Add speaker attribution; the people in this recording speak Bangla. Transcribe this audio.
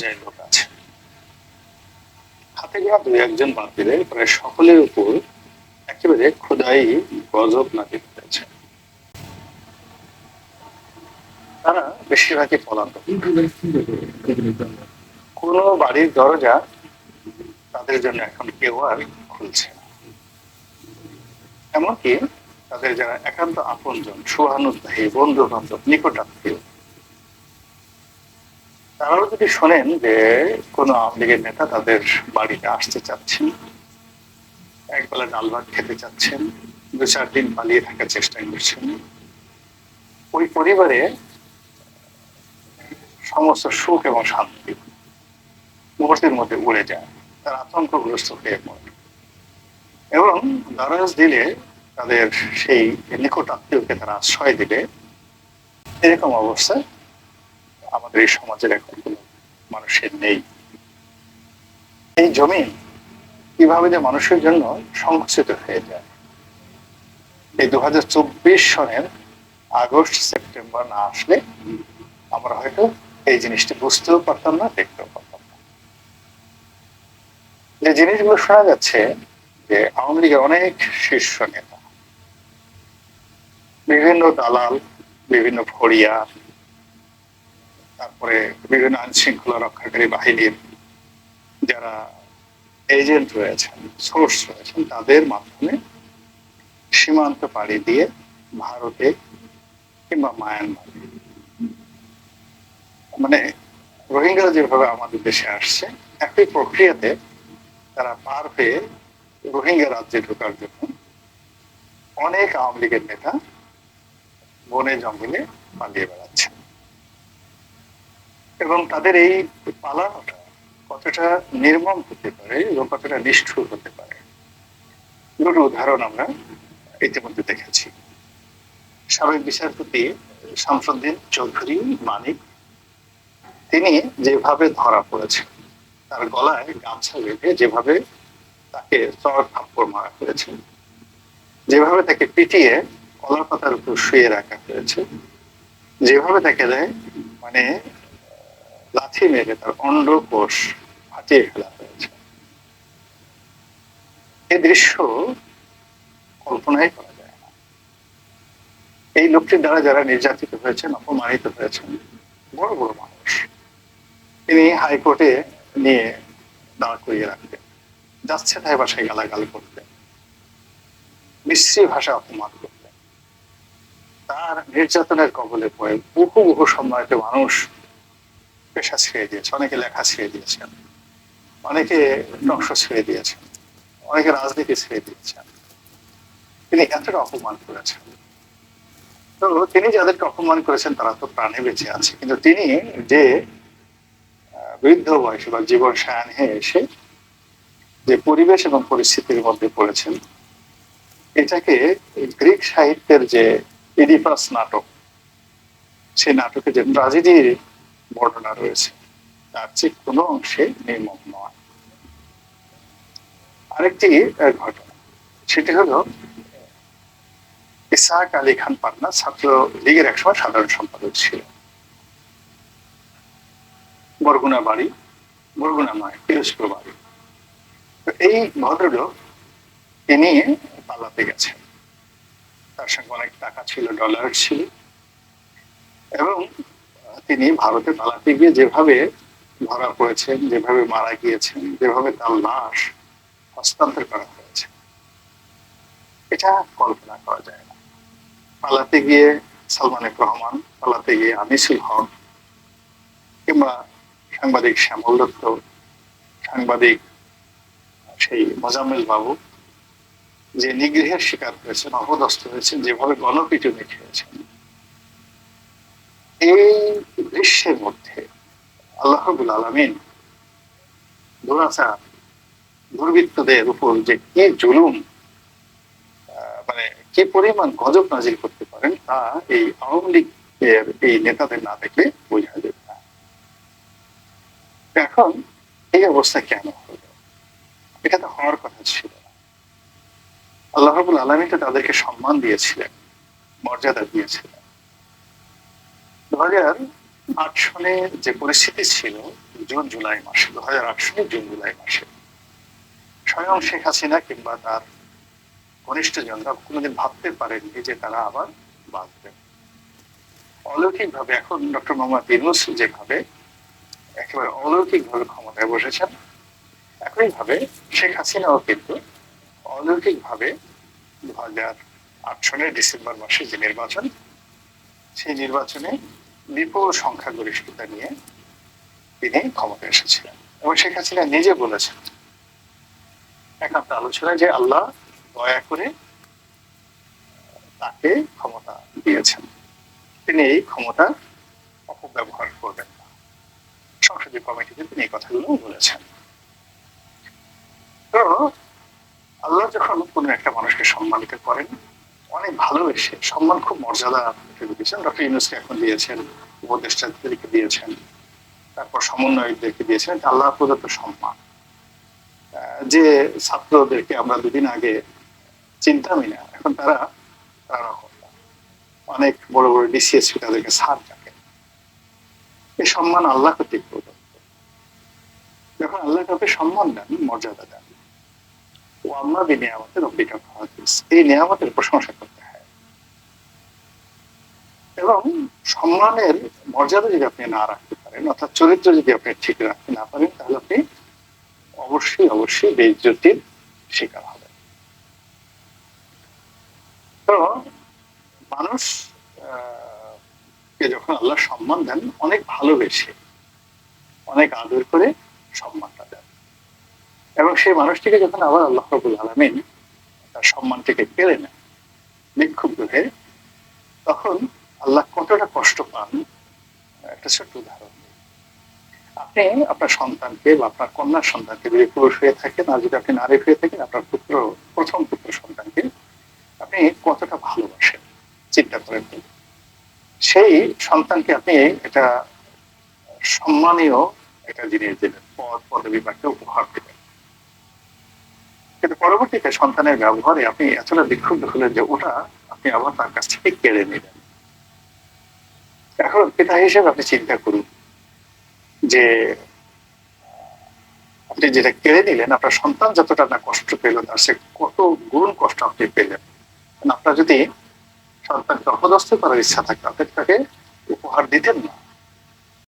Speaker 1: পর্যায়ের লোক আছে। হাতে গোনা দুই একজন বাদ দিলে প্রায় সকলের উপর একেবারে খোদাই গজব নাজিল হয়েছে। তারা বেশিরভাগই পলাতক। কোন বাড়ির দরজা তাদের জন্য এখন কেউ আর খুলছে না। এমনকি তাদের যারা একান্ত আপনজন, সহানুধ্যায়ী, বন্ধু বান্ধব, নিকটাত্মীয়, তারাও যদি শোনেন যে কোন আওয়ামী লীগের নেতা তাদের বাড়িতে আসতে চাচ্ছেন, একবেলা ডাল ভাত খেতে চাচ্ছেন, 2-4 দিন পালিয়ে থাকার চেষ্টা করছেন, ওই পরিবারে সমস্ত সুখ এবং শান্তি মুহূর্তের মধ্যে উড়ে যায়। তারা আতঙ্কগ্রস্ত হয়ে পড়ে এবং দরাজ দিলে তাদের সেই নিকট আত্মীয়কে তারা আশ্রয় দিলে, এরকম অবস্থায় আমাদের এই সমাজের এখন কোন মানুষের নেই। এই জমি কিভাবে যে মানুষের জন্য সংকুচিত হয়ে যায়, এই 2024 সনের আগস্ট সেপ্টেম্বর না আসলে আমরা হয়তো এই জিনিসটি বুঝতেও পারতাম না, দেখতেও পারতাম না। যে জিনিসগুলো শোনা যাচ্ছে যে আওয়ামী লীগের অনেক শীর্ষ নেতা, বিভিন্ন দালাল, বিভিন্ন ফড়িয়া, তারপরে বিভিন্ন আইন শৃঙ্খলা রক্ষাকারী বাহিনীর যারা এজেন্ট রয়েছেন, সোর্স রয়েছেন, তাদের মাধ্যমে সীমান্ত পাড়ি দিয়ে ভারতে কিংবা মায়ানমারে, মানে রোহিঙ্গারা যেভাবে আমাদের দেশে আসছে, একই প্রক্রিয়াতে তারা পার হয়ে রোহিঙ্গা রাজ্যে ঢোকার জন্য অনেক আওয়ামী লীগের নেতা বনে জঙ্গলে পালিয়ে বেড়াচ্ছে। এবং তাদের এই পালানোটা কতটা নির্মম হতে পারে এবং কতটা নিষ্ঠুর হতে পারে, দুটো উদাহরণ আমরা ইতিমধ্যে দেখেছি। সাবেক বিচারপতি শামসুদ্দিন চৌধুরী মানিক, তিনি যেভাবে ধরা পড়েছেন, তার গলায় গামছা বেঁধে যেভাবে তাকে চড় থাপ্পড় মারা হয়েছে, যেভাবে তাকে পিটিয়ে কলার পাতার উপর শুয়ে রাখা হয়েছে, যেভাবে তাকে দেয় মানে লাথি মেরে তার অন্ডকোষ ফাটিয়ে ফেলা হয়েছে, এই দৃশ্য কল্পনাই করা যায় না। এই লোকটির দ্বারা যারা নির্যাতিত হয়েছেন, অপমানিত হয়েছেন, বড় বড় মানুষ, তিনি হাইকোর্টে নিয়ে দাঁড় করিয়ে রাখতেন, যাচ্ছে তাই ভাষায় গালাগাল করতেন, বিশ্রী ভাষা অপমান করতেন। তার নির্যাতনের কবলে পড়ে বহু বহু সম্মানিত মানুষ পেশা ছেড়ে দিয়েছে, অনেকে লেখা ছেড়ে দিয়েছেন, অনেকে নকশ ছেড়ে দিয়েছেন, অনেকে রাজনীতি ছেড়ে দিয়েছেন। তিনি এতটা অপমান করেছেন। তো তিনি যাদেরকে অপমান করেছেন তারা তো প্রাণে বেঁচে আছে, কিন্তু তিনি যে বৃদ্ধ বয়সে বা জীবন সায়ান হয়ে এসে যে পরিবেশ এবং পরিস্থিতির মধ্যে পড়েছেন, এটাকে গ্রিক সাহিত্যের যে ইডিপাস নাটক, সেই নাটকে যে ট্রাজেডির বর্ণনা রয়েছে, তার চেয়ে কোনো অংশে নির্মম নয়। আরেকটি ঘটনা, সেটি হলো ইসহাক আলী খান পান্না ছাত্র লীগের একসময় সাধারণ সম্পাদক ছিল। বরগুনা বাড়ি, বরগুনা নয়, পিরোজপুর বাড়ি। এই ভদ্রলোক তিনি পালাতে গেছেন, তার সঙ্গে অনেক টাকা ছিল, ডলার ছিল, এবং তিনি ভারতে পালাতে গিয়ে যেভাবে ধরা পড়েছেন, যেভাবে মারা গিয়েছেন, যেভাবে তার লাশ হস্তান্তর করা হয়েছে, এটা কল্পনা করা যায় না। পালাতে গিয়ে সালমান এফ রহমান, পালাতে গিয়ে আনিসুল হক, কিংবা সাংবাদিক শ্যামল দত্ত, সাংবাদিক সেই মোজাম্মেল বাবু, যে নিগৃহের শিকার হয়েছেন, অপদস্থ হয়েছেন, যেভাবে গণপিটুনি খেয়েছেন, এই দৃশ্যের মধ্যে আল্লাহ রাব্বুল আলামিন দুরাচার দুর্বৃত্তদের উপর যে কি জুলুম, মানে কি পরিমাণ গজব নাজিল করতে পারেন, তা এই আওয়ামী লীগের এই নেতাদের না দেখলে বোঝা যাবে না। এখন এই অবস্থা কেন হলো? এটা তো হওয়ার কথা ছিল না। আল্লাহ রাব্বুল আলামিন তো তাদেরকে সম্মান দিয়েছিলেন, মর্যাদা দিয়েছিলেন। আট সনে যে পরিস্থিতি ছিল জুন জুলাই মাসে, 2008 সালে জুন জুলাই মাসে, স্বয়ং শেখ হাসিনা কিংবা তার ঘনিষ্ঠজনরা কোনোদিন ভাবতে পারেননি যে তারা আবার বাঁচবেন। অলৌকিক ভাবে এখন ডক্টর মোহাম্মদ ইউনূস যেভাবে একেবারে অলৌকিক ভাবে ক্ষমতায় বসেছেন, একইভাবে শেখ হাসিনাও কিন্তু অলৌকিক ভাবে 2008 সালের ডিসেম্বর মাসে যে নির্বাচন, সেই নির্বাচনে বিপুল সংখ্যাগরিষ্ঠতা নিয়ে তিনি ক্ষমতায় এসেছিলেন। এবং শেখ হাসিনা নিজে বলেছেন একান্ত আলোচনায় যে আল্লাহ দয়া করে তাকে ক্ষমতা দিয়েছেন, তিনি এই ক্ষমতা অপব্যবহার করবেন না। সংসদীয় কমিটিতে তিনি এই কথাগুলো বলেছেন। তো আল্লাহ যখন কোনো একটা মানুষকে সম্মানিত করেন, অনেক ভালোবেসে, সম্মান খুব মর্যাদা দিয়েছেন, ডক্টর ইউনূসকে এখন দিয়েছেন, উপদেষ্টাদেরকে দিয়েছেন, তারপর সমন্বয়কদেরকে দিয়েছেন, আল্লাহ প্রদত্ত সম্মান। যে ছাত্রদেরকে আমরা দুদিন আগে চিন্তামই না, এখন তারা অনেক বড় বড় ডিসিএসপি তাদেরকে স্যার ডাকে। এই সম্মান আল্লাহ কর্তৃক প্রদত্ত। যখন আল্লাহ কাউকে সম্মান দেন, মর্যাদা দেন, ও আল্লাহ নিয়ামতের অম্বিকা হাদিস, এই নিয়ামতের প্রশংসা করতে হয়। এবং সম্মানের মর্যাদা যদি আপনি না রাখতে পারেন, অর্থাৎ চরিত্র যদি আপনি ঠিক রাখতে না পারেন, তাহলে আপনি অবশ্যই অবশ্যই বেইজ্জতির শিকার হবেন। তো মানুষ কে যখন আল্লাহ সম্মান দেন, অনেক ভালোবেসে, অনেক আদর করে সম্মানটা দেন, এবং সেই মানুষটিকে যখন আবার আল্লাহ রাব্বুল আলামিন তার সম্মানটিকে কেড়ে নেন বিক্ষুব্ধ হয়ে, তখন আল্লাহ কতটা কষ্ট পান একটা ছোট্ট উদাহরণ। আপনি আপনার সন্তানকে বা আপনার কন্যা সন্তানকে, যদি পুরুষ হয়ে থাকেন আর যদি আপনি নারী হয়ে থাকেন, আপনার প্রথম পুত্র সন্তানকে আপনি কতটা ভালোবাসেন চিন্তা করেন। সেই সন্তানকে আপনি এটা সম্মানীয় একটা জিনিস দিলেন, পদ পদবী বা একটা উপহার দিলেন, কিন্তু পরবর্তীতে সন্তানের ব্যবহারে আপনি এতটা বিক্ষুব্ধ হলেন যে ওটা আপনি আবার তার কাছ থেকে কেড়ে নিলেন। এখন পিতা হিসেবে আপনি চিন্তা করুন যে আপনি যেটা কেড়ে নিলেন, আপনার সন্তান যতটা না কষ্ট পেল, তার সে কত গুণ কষ্ট আপনি পেলেন। আপনার যদি সন্তানকে অপদস্থ করার ইচ্ছা থাকতো, আপনি তাকে উপহার দিতেন না,